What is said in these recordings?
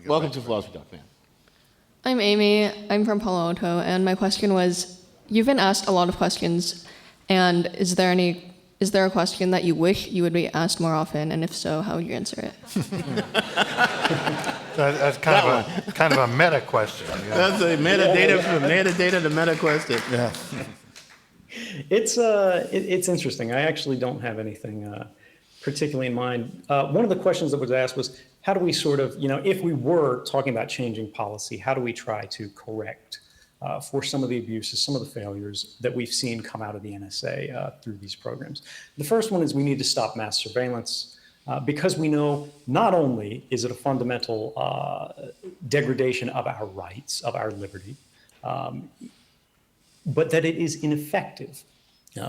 Welcome to Philosophy Talk, man. I'm Amy. I'm from Palo Alto, and my question was, you've been asked a lot of questions, and is there a question that you wish you would be asked more often, and if so, how would you answer it? That's kind of a meta question. Yeah. That's a metadata to meta question. Yeah. It's interesting. I actually don't have anything particularly in mind. One of the questions that was asked was, how do we sort of, if we were talking about changing policy, how do we try to correct for some of the abuses, some of the failures that we've seen come out of the NSA through these programs? The first one is we need to stop mass surveillance because we know not only is it a fundamental degradation of our rights, of our liberty, but that it is ineffective.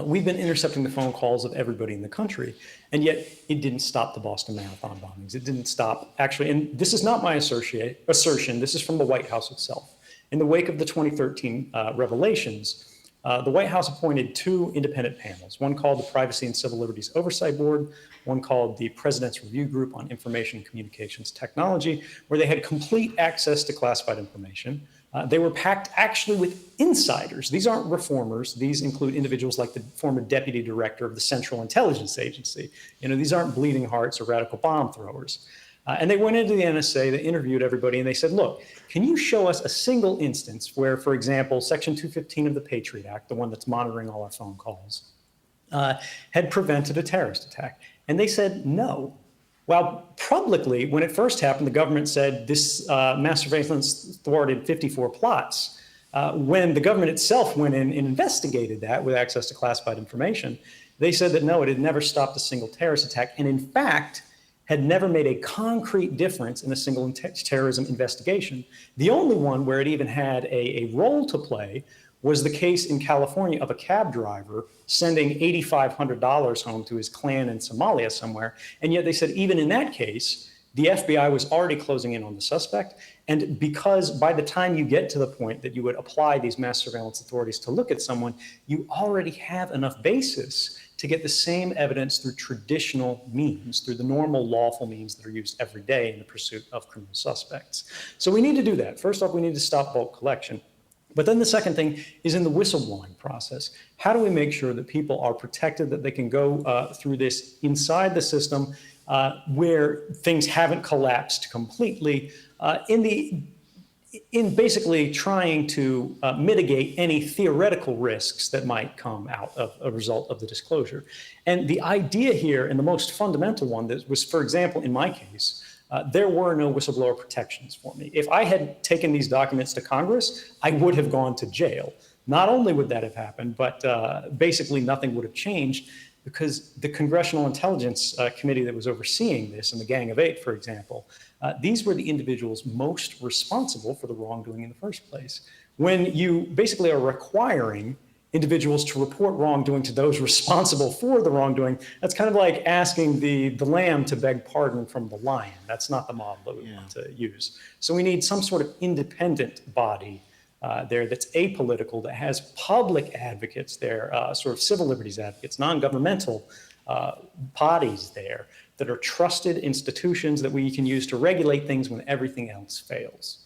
We've been intercepting the phone calls of everybody in the country, and yet it didn't stop the Boston Marathon bombings. It didn't stop, actually, and this is not my assertion, this is from the White House itself. In the wake of the 2013 revelations, the White House appointed 2 independent panels, one called the Privacy and Civil Liberties Oversight Board, one called the President's Review Group on Information and Communications Technology, where they had complete access to classified information. They were packed actually with insiders. These aren't reformers. These include individuals like the former deputy director of the Central Intelligence Agency. These aren't bleeding hearts or radical bomb throwers. And they went into the NSA, they interviewed everybody, and they said, look, can you show us a single instance where, for example, Section 215 of the Patriot Act, the one that's monitoring all our phone calls, had prevented a terrorist attack? And they said no. Well, publicly, when it first happened, the government said this mass surveillance thwarted 54 plots. When the government itself went in and investigated that with access to classified information, they said that no, it had never stopped a single terrorist attack, and in fact, had never made a concrete difference in a single terrorism investigation. The only one where it even had a role to play was the case in California of a cab driver sending $8,500 home to his clan in Somalia somewhere. And yet they said even in that case, the FBI was already closing in on the suspect. And because by the time you get to the point that you would apply these mass surveillance authorities to look at someone, you already have enough basis to get the same evidence through traditional means, through the normal lawful means that are used every day in the pursuit of criminal suspects. So we need to do that. First off, we need to stop bulk collection. But then the second thing is in the whistleblowing process. How do we make sure that people are protected, that they can go through this inside the system where things haven't collapsed completely in basically trying to mitigate any theoretical risks that might come out of a result of the disclosure? And the idea here, and the most fundamental one, that was, for example, in my case, there were no whistleblower protections for me. If I had taken these documents to Congress, I would have gone to jail. Not only would that have happened, but basically nothing would have changed because the Congressional Intelligence Committee that was overseeing this, and the Gang of Eight, for example, these were the individuals most responsible for the wrongdoing in the first place. When you basically are requiring individuals to report wrongdoing to those responsible for the wrongdoing, that's kind of like asking the lamb to beg pardon from the lion. That's not the model that we want to use. So we need some sort of independent body there that's apolitical, that has public advocates there, sort of civil liberties advocates, non-governmental bodies there that are trusted institutions that we can use to regulate things when everything else fails.